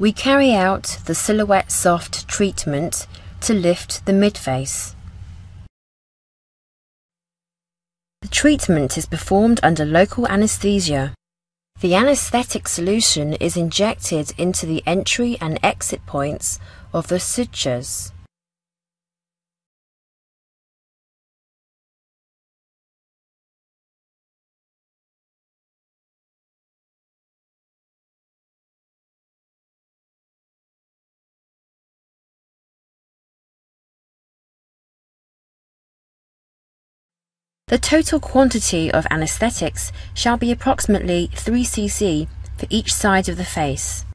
We carry out the silhouette soft treatment to lift the midface. The treatment is performed under local anesthesia. The anesthetic solution is injected into the entry and exit points of the sutures. The total quantity of anesthetics shall be approximately 3 cc for each side of the face.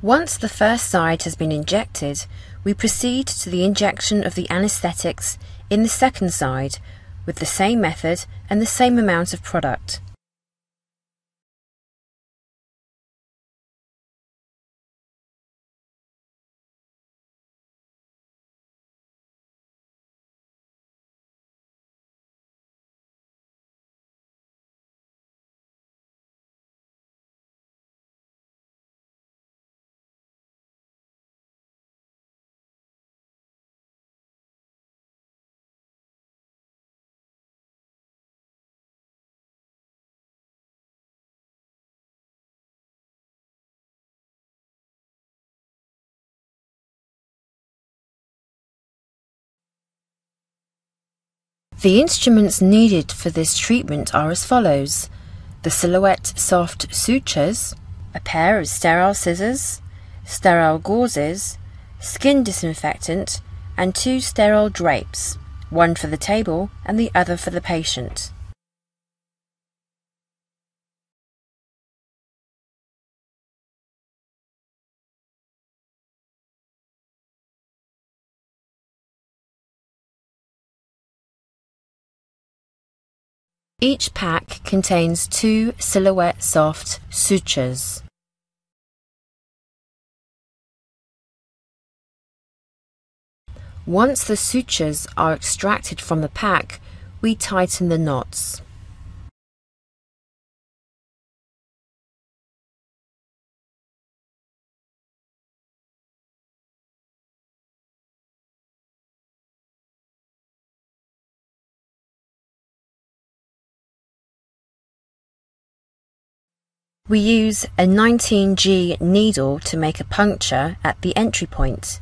Once the first side has been injected, we proceed to the injection of the anesthetics in the second side with the same method and the same amount of product. The instruments needed for this treatment are as follows: the silhouette soft sutures, a pair of sterile scissors, sterile gauzes, skin disinfectant, and 2 sterile drapes, one for the table and the other for the patient. Each pack contains 2 silhouette soft sutures. Once the sutures are extracted from the pack, we tighten the knots. We use a 19G needle to make a puncture at the entry point.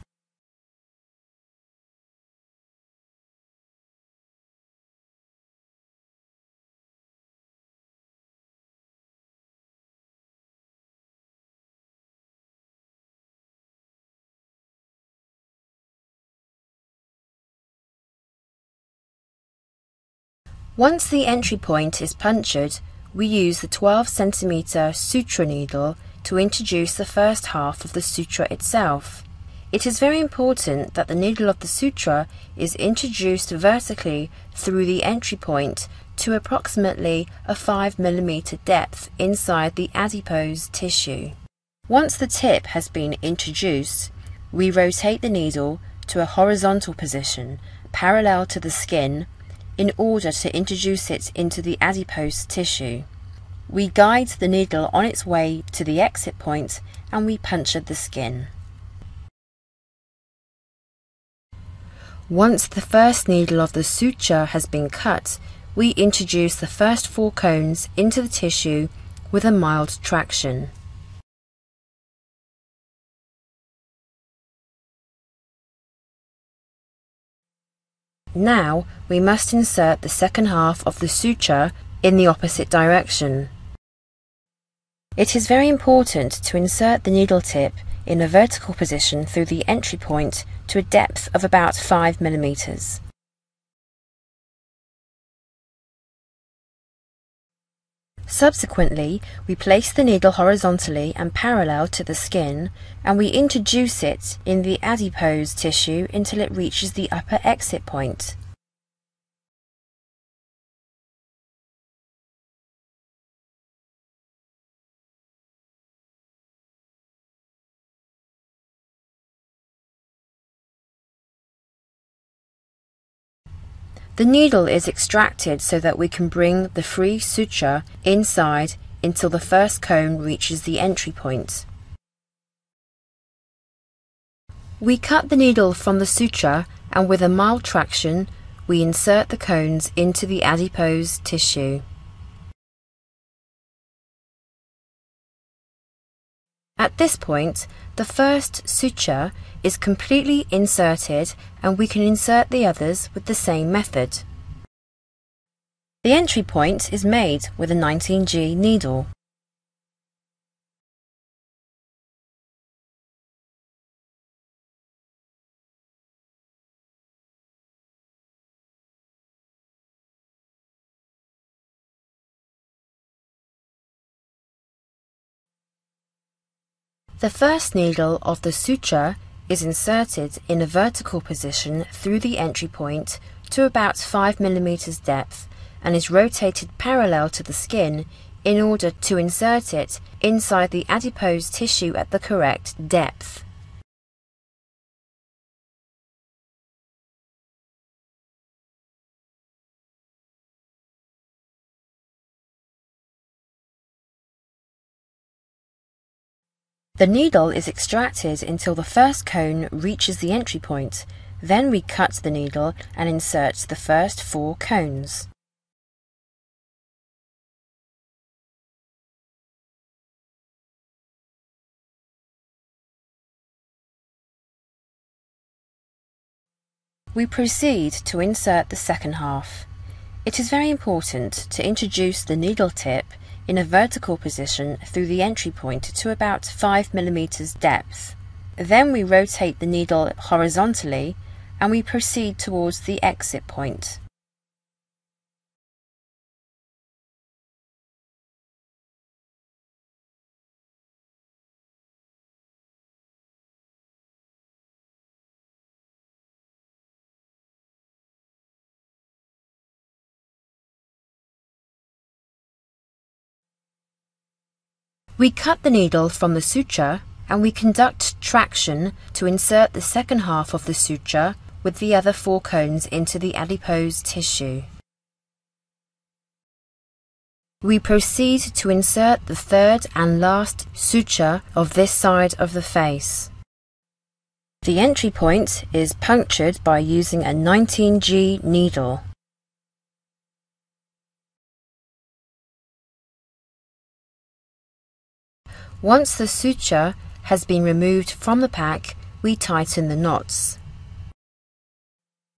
Once the entry point is punctured, we use the 12 cm suture needle to introduce the first half of the suture itself. It is very important that the needle of the suture is introduced vertically through the entry point to approximately a 5 mm depth inside the adipose tissue. Once the tip has been introduced, we rotate the needle to a horizontal position parallel to the skin in order to introduce it into the adipose tissue. We guide the needle on its way to the exit point and we puncture the skin. Once the first needle of the suture has been cut, we introduce the first 4 cones into the tissue with a mild traction. Now we must insert the second half of the suture in the opposite direction. It is very important to insert the needle tip in a vertical position through the entry point to a depth of about 5 mm. Subsequently, we place the needle horizontally and parallel to the skin, and we introduce it in the adipose tissue until it reaches the upper exit point. The needle is extracted so that we can bring the free suture inside until the first cone reaches the entry point. We cut the needle from the suture, and with a mild traction we insert the cones into the adipose tissue. At this point, the first suture is completely inserted, and we can insert the others with the same method. The entry point is made with a 19G needle. The first needle of the suture is inserted in a vertical position through the entry point to about 5 mm depth and is rotated parallel to the skin in order to insert it inside the adipose tissue at the correct depth. The needle is extracted until the first cone reaches the entry point. Then we cut the needle and insert the first 4 cones. We proceed to insert the second half. It is very important to introduce the needle tip in a vertical position through the entry point to about 5 mm depth. Then we rotate the needle horizontally and we proceed towards the exit point. We cut the needle from the suture and we conduct traction to insert the second half of the suture with the other 4 cones into the adipose tissue. We proceed to insert the third and last suture of this side of the face. The entry point is punctured by using a 19G needle. Once the suture has been removed from the pack, we tighten the knots.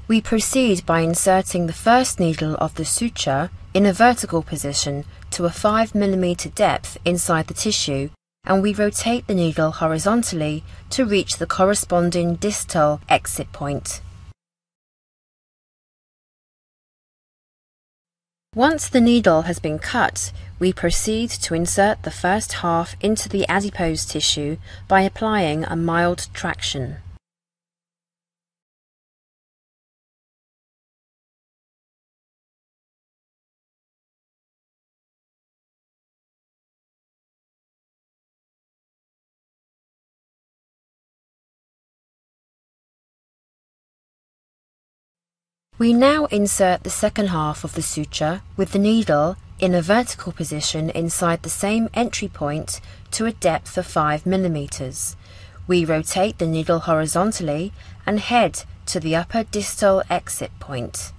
We proceed by inserting the first needle of the suture in a vertical position to a 5 mm depth inside the tissue, and we rotate the needle horizontally to reach the corresponding distal exit point. Once the needle has been cut, we proceed to insert the first half into the adipose tissue by applying a mild traction. We now insert the second half of the suture with the needle in a vertical position inside the same entry point to a depth of 5 mm. We rotate the needle horizontally and head to the upper distal exit point.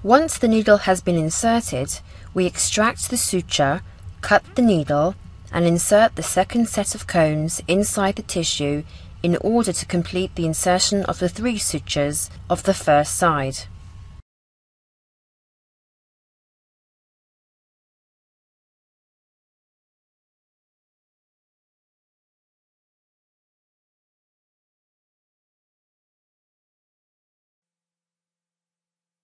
Once the needle has been inserted, we extract the suture, cut the needle, and insert the second set of cones inside the tissue in order to complete the insertion of the 3 sutures of the first side.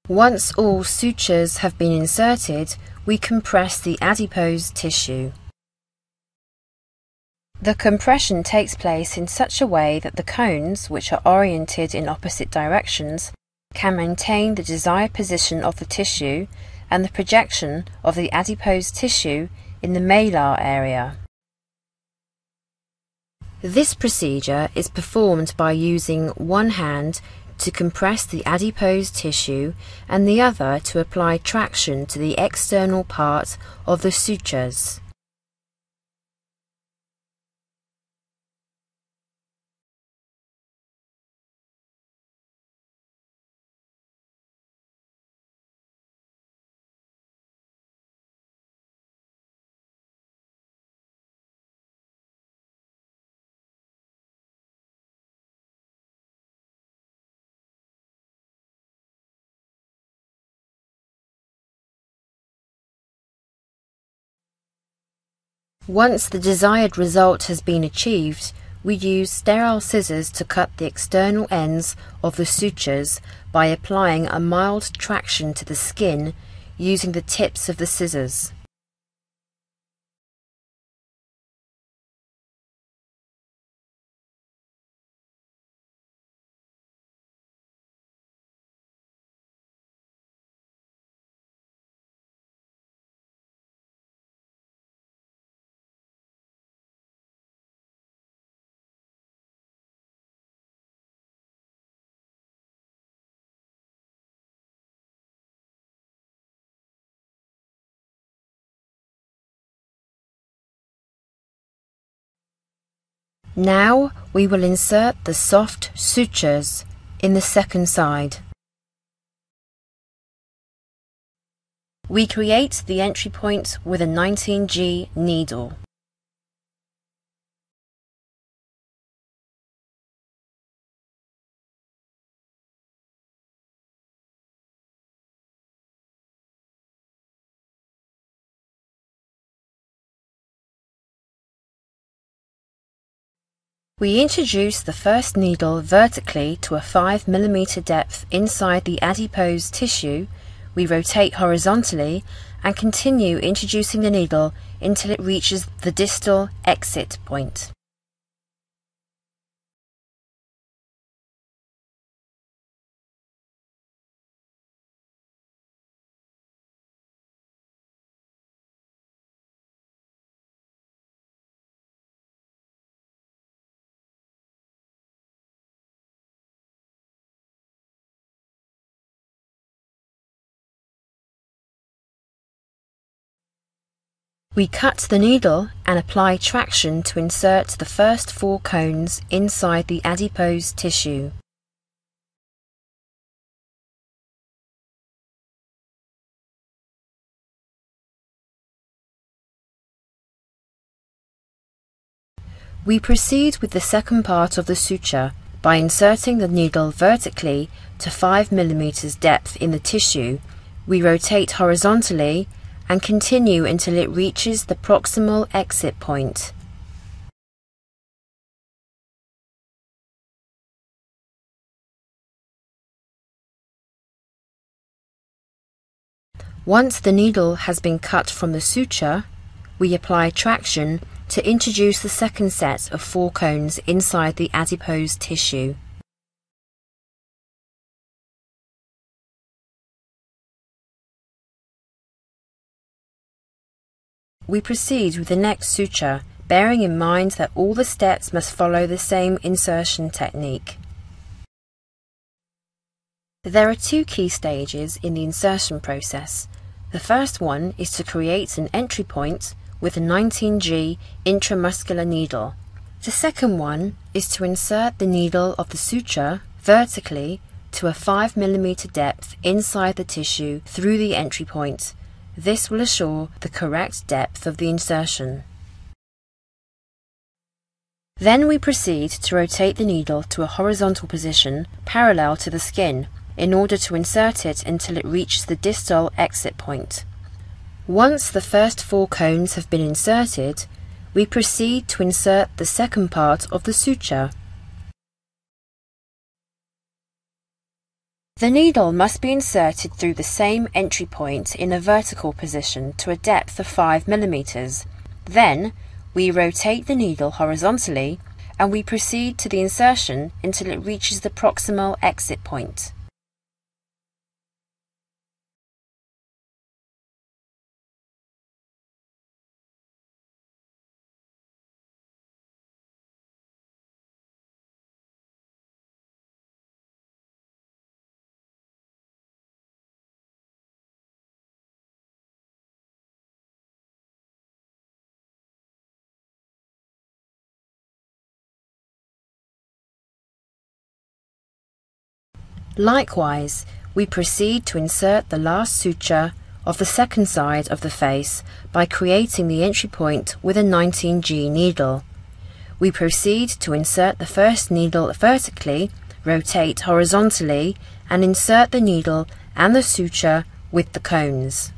Once all sutures have been inserted, we compress the adipose tissue. The compression takes place in such a way that the cones, which are oriented in opposite directions, can maintain the desired position of the tissue and the projection of the adipose tissue in the malar area. This procedure is performed by using one hand to compress the adipose tissue and the other to apply traction to the external part of the sutures. Once the desired result has been achieved, we use sterile scissors to cut the external ends of the sutures by applying a mild traction to the skin using the tips of the scissors. Now we will insert the soft sutures in the second side. We create the entry point with a 19G needle. We introduce the first needle vertically to a 5 mm depth inside the adipose tissue. We rotate horizontally and continue introducing the needle until it reaches the distal exit point. We cut the needle and apply traction to insert the first 4 cones inside the adipose tissue. We proceed with the second part of the suture by inserting the needle vertically to 5 mm depth in the tissue. We rotate horizontally and continue until it reaches the proximal exit point. Once the needle has been cut from the suture, we apply traction to introduce the second set of 4 cones inside the adipose tissue. We proceed with the next suture, bearing in mind that all the steps must follow the same insertion technique. There are 2 key stages in the insertion process. The first one is to create an entry point with a 19G intramuscular needle. The second one is to insert the needle of the suture vertically to a 5 mm depth inside the tissue through the entry point. This will assure the correct depth of the insertion. Then we proceed to rotate the needle to a horizontal position parallel to the skin in order to insert it until it reaches the distal exit point. Once the first 4 cones have been inserted, we proceed to insert the second part of the suture. The needle must be inserted through the same entry point in a vertical position to a depth of 5 mm. Then, we rotate the needle horizontally and we proceed to the insertion until it reaches the proximal exit point. Likewise, we proceed to insert the last suture of the second side of the face by creating the entry point with a 19G needle. We proceed to insert the first needle vertically, rotate horizontally, and insert the needle and the suture with the cones.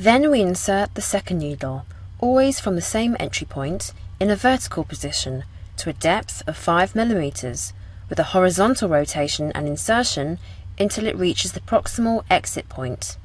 Then we insert the second needle, always from the same entry point, in a vertical position to a depth of 5 mm, with a horizontal rotation and insertion until it reaches the proximal exit point.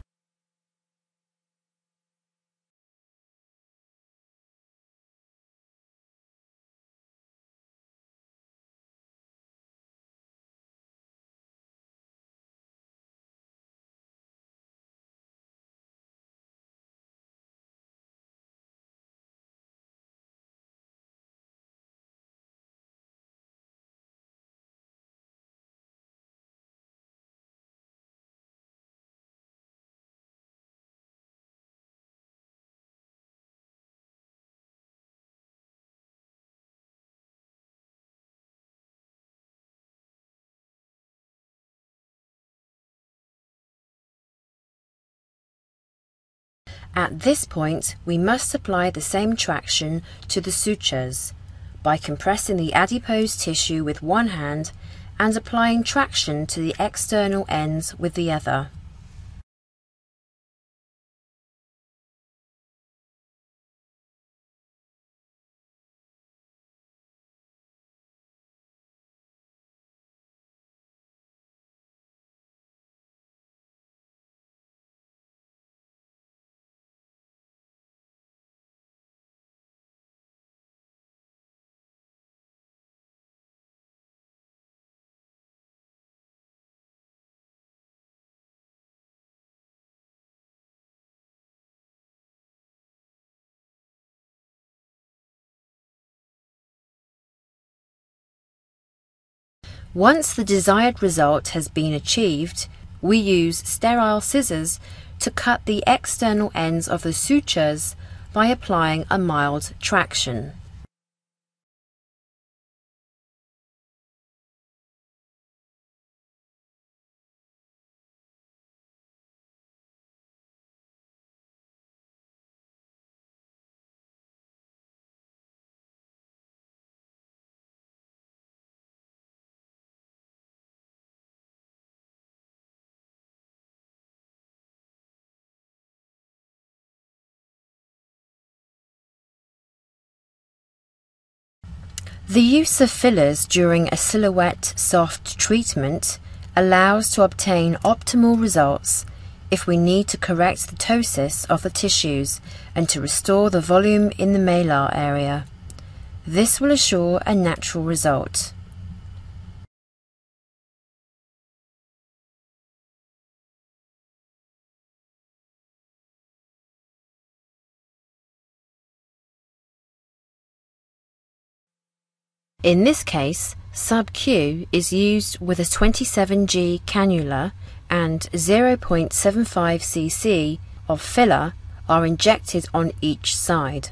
At this point, we must apply the same traction to the sutures by compressing the adipose tissue with one hand and applying traction to the external ends with the other. Once the desired result has been achieved, we use sterile scissors to cut the external ends of the sutures by applying a mild traction. The use of fillers during a silhouette soft treatment allows to obtain optimal results if we need to correct the ptosis of the tissues and to restore the volume in the malar area. This will assure a natural result. In this case, sub-Q is used with a 27G cannula and 0.75 cc of filler are injected on each side.